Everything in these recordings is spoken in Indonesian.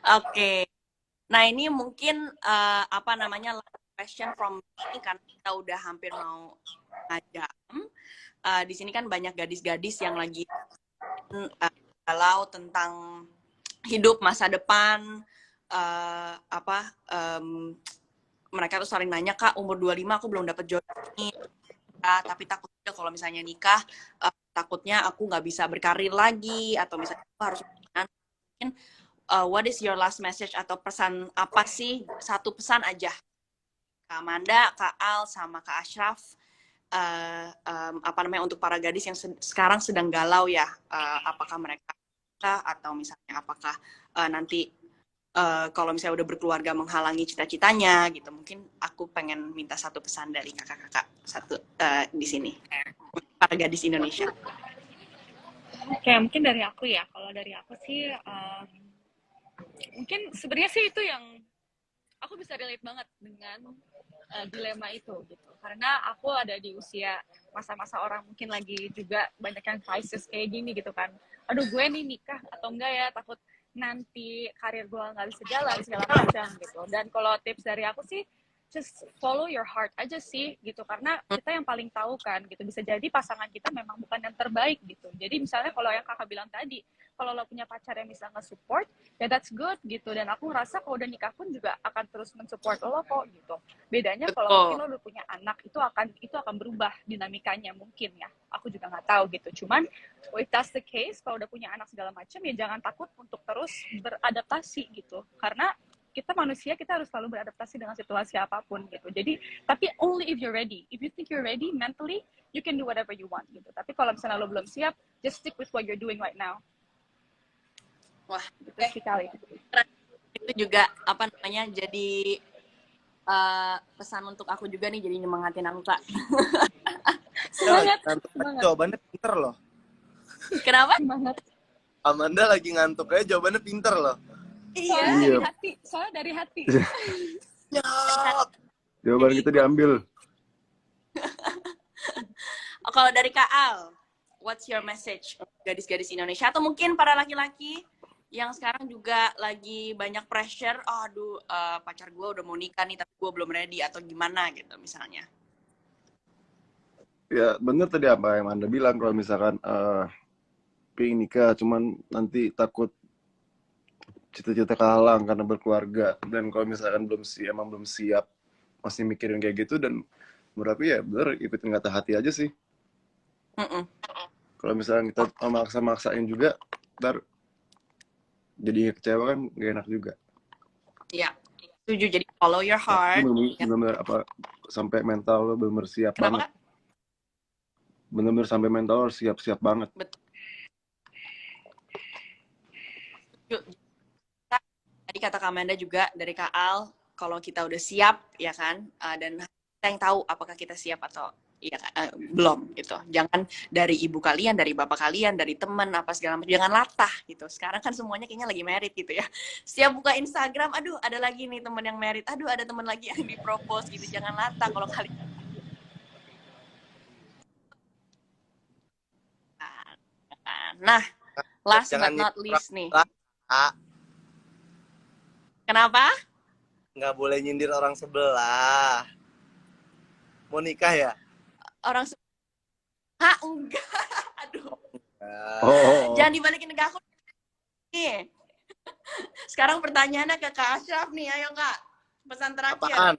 Oke. Nah, ini mungkin apa namanya last question from me karena kita udah hampir mau jam. Di sini kan banyak gadis-gadis yang lagi galau tentang hidup masa depan, apa mereka tuh saling nanya, Kak, umur 25 aku belum dapat jodoh nih, tapi takutnya kalau misalnya nikah, takutnya aku nggak bisa berkarir lagi, atau misalnya aku harus mungkin what is your last message atau pesan apa sih, satu pesan aja, Kak Amanda, Kak Al, sama Kak Ashraf, apa namanya untuk para gadis yang sekarang sedang galau ya, apakah mereka atau misalnya apakah nanti kalau misalnya udah berkeluarga menghalangi cita-citanya gitu. Mungkin aku pengen minta satu pesan dari kakak-kakak satu di sini para gadis Indonesia. Oke, mungkin dari aku ya. Kalau dari aku sih, mungkin sebenarnya sih itu yang aku bisa relate banget dengan dilema itu gitu. Karena aku ada di usia masa-masa orang mungkin lagi juga banyak yang crisis kayak gini gitu kan. Aduh, gue nih nikah atau enggak ya, takut nanti karir gue nggak bisa jalan segala macam gitu. Dan kalau tips dari aku sih, just follow your heart aja sih gitu, karena kita yang paling tahu kan gitu, bisa jadi pasangan kita memang bukan yang terbaik gitu. Jadi misalnya kalau yang kakak bilang tadi, kalau lo punya pacar yang bisa nge-support, ya that's good gitu. Dan aku ngerasa kalau udah nikah pun juga akan terus mensupport lo kok gitu. Bedanya kalau mungkin lo udah punya anak, itu akan berubah dinamikanya mungkin ya. Aku juga nggak tahu gitu. Cuman if that's the case, kalau udah punya anak segala macam, ya jangan takut untuk terus beradaptasi gitu. Karena kita manusia, kita harus selalu beradaptasi dengan situasi apapun gitu. Jadi, tapi only if you're ready. If you think you're ready mentally, you can do whatever you want gitu. Tapi kalau misalnya lo belum siap, just stick with what you're doing right now. Wah, gitu sih kali. Itu juga apa namanya jadi pesan untuk aku juga nih, jadi nyemangatin aku, Kak. Semangat. Jawabannya pinter loh. Kenapa? Semangat. Amanda lagi ngantuk aja, jawabannya pinter loh. Soalnya dari hati. Soalnya dari hati. Jawaban kita diambil. Kalau dari Kak Al, what's your message gadis-gadis Indonesia atau mungkin para laki-laki yang sekarang juga lagi banyak pressure, aduh pacar gue udah mau nikah nih tapi gue belum ready atau gimana gitu misalnya. Ya bener tadi apa yang Anda bilang, kalau misalkan pengen nikah cuman nanti takut cita-cita kehalang karena berkeluarga, dan kalau misalkan emang belum siap, masih mikirin kayak gitu, dan menurut aku ya bener ikutin kata hati aja sih. Kalau misalkan kita maksa-maksain juga, ntar jadi kecewa kan gak enak juga. Iya, setuju. Jadi follow your heart. Bener-bener apa sampai mental lo bener-bener siap. Kenapa, banget. Bener-bener sampai mental lo siap-siap banget. Betul. Tadi kata Kak Amanda juga dari Kak Al, kalau kita udah siap ya kan, dan kita yang tahu apakah kita siap atau ya belum gitu. Jangan dari ibu kalian, dari bapak kalian, dari teman apa segala macam, jangan latah gitu. Sekarang kan semuanya kayaknya lagi married gitu ya. Setiap buka Instagram, aduh ada lagi nih teman yang married, aduh ada teman lagi yang dipropose gitu. Jangan latah kalau kalian. Nah, last but not least nih. Kenapa? Nggak boleh nyindir orang sebelah. Mau nikah ya? Orang sebelah? Enggak. Aduh. Jangan dibalikin ke aku. Nih. Sekarang pertanyaannya ke Kak Ashraf nih, ayo Kak. Pesan terakhir. Apaan?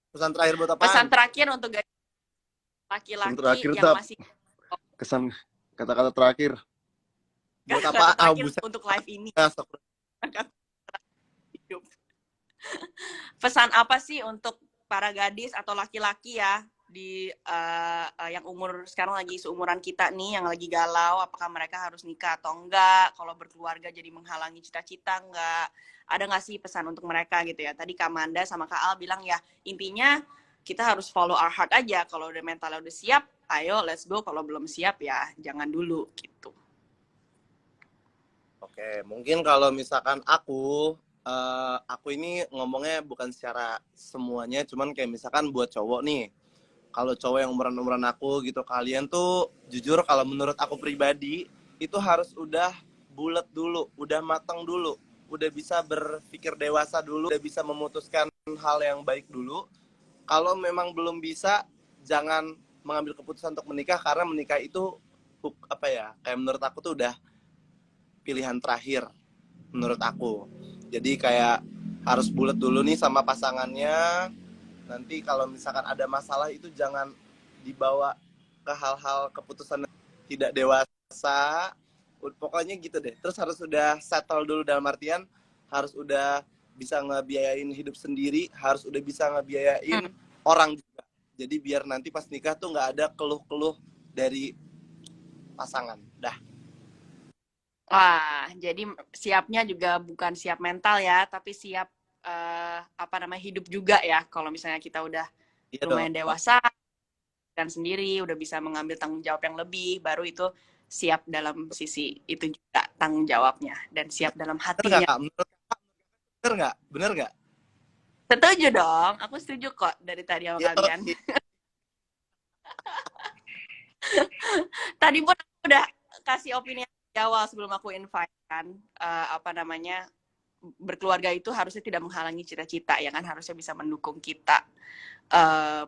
Pesan terakhir buat apaan? Pesan terakhir untuk laki-laki terakhir, yang masih kesan kata-kata terakhir. Buat apa? Untuk live ini. Pesan apa sih untuk para gadis atau laki-laki ya di yang umur sekarang lagi seumuran kita nih, yang lagi galau, apakah mereka harus nikah atau enggak? Kalau berkeluarga jadi menghalangi cita-cita enggak? Ada nggak sih pesan untuk mereka gitu ya? Tadi Kak Amanda sama Kak Al bilang ya, intinya kita harus follow our heart aja. Kalau udah mentalnya udah siap, ayo let's go. Kalau belum siap ya jangan dulu gitu. Oke, mungkin kalau misalkan aku ini ngomongnya bukan secara semuanya, cuman kayak misalkan buat cowok nih. Kalau cowok yang umuran-umuran aku gitu, kalian tuh jujur kalau menurut aku pribadi itu harus udah bulet dulu, udah matang dulu, udah bisa berpikir dewasa dulu, udah bisa memutuskan hal yang baik dulu. Kalau memang belum bisa, jangan mengambil keputusan untuk menikah, karena menikah itu apa ya, kayak menurut aku tuh udah pilihan terakhir menurut aku. Jadi kayak harus bulat dulu nih sama pasangannya. Nanti kalau misalkan ada masalah itu jangan dibawa ke hal-hal keputusan yang tidak dewasa. Pokoknya gitu deh. Terus harus udah settle dulu, dalam artian harus udah bisa ngebiayain hidup sendiri, harus udah bisa ngebiayain orang juga. Jadi biar nanti pas nikah tuh nggak ada keluh-keluh dari pasangan. Dah. Wah, jadi siapnya juga bukan siap mental ya, tapi siap hidup juga ya. Kalau misalnya kita udah Iya lumayan dong. dewasa dan sendiri, udah bisa mengambil tanggung jawab yang lebih, baru itu siap dalam sisi itu juga tanggung jawabnya dan siap dalam Bener nggak hatinya. Kak? Menurut Kakak, bener nggak? Bener nggak? Setuju dong, aku setuju kok dari tadi sama Ya, kalian. Tadi pun aku udah kasih opini di awal sebelum aku invite kan, berkeluarga itu harusnya tidak menghalangi cita-cita, ya kan, harusnya bisa mendukung kita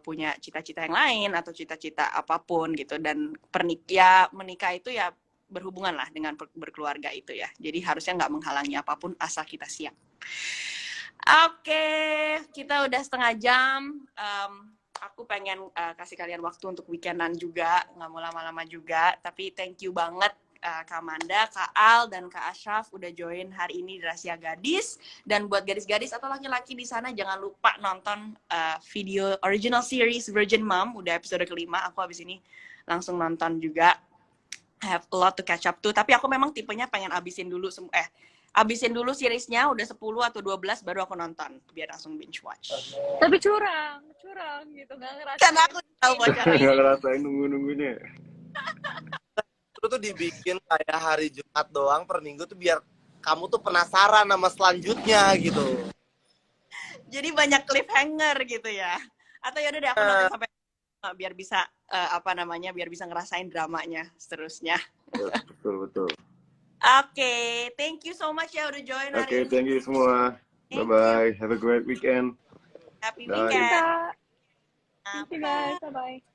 punya cita-cita yang lain atau cita-cita apapun gitu. Dan menikah itu ya berhubungan lah dengan berkeluarga itu ya, jadi harusnya nggak menghalangi apapun asal kita siap. Oke, kita udah setengah jam. Aku pengen kasih kalian waktu untuk weekendan juga, nggak mau lama-lama juga. Tapi thank you banget Kak Amanda, Kak Al, dan Kak Ashraf udah join hari ini di Rahasia Gadis. Dan buat gadis-gadis atau laki-laki di sana, jangan lupa nonton video original series Virgin Mom, udah episode kelima. Aku habis ini langsung nonton juga. I have a lot to catch up to. Tapi aku memang tipenya pengen abisin dulu seriesnya, udah 10 atau 12 baru aku nonton, biar langsung binge watch. Tapi curang gitu, nggak ngerasain. Karena aku tahu bocoran. Nggak ngerasain nunggu-nunggunya. Itu tuh dibikin kayak hari Jumat doang per minggu tuh biar kamu tuh penasaran sama selanjutnya gitu. Jadi banyak cliffhanger gitu ya. Atau yaudah deh aku nonton sampai biar bisa biar bisa ngerasain dramanya seterusnya. Betul. Oke, thank you so much ya udah join hari Oke, ini. thank you semua. Bye-bye. Have a great weekend. Happy Bye. weekend. Thank you guys, bye-bye.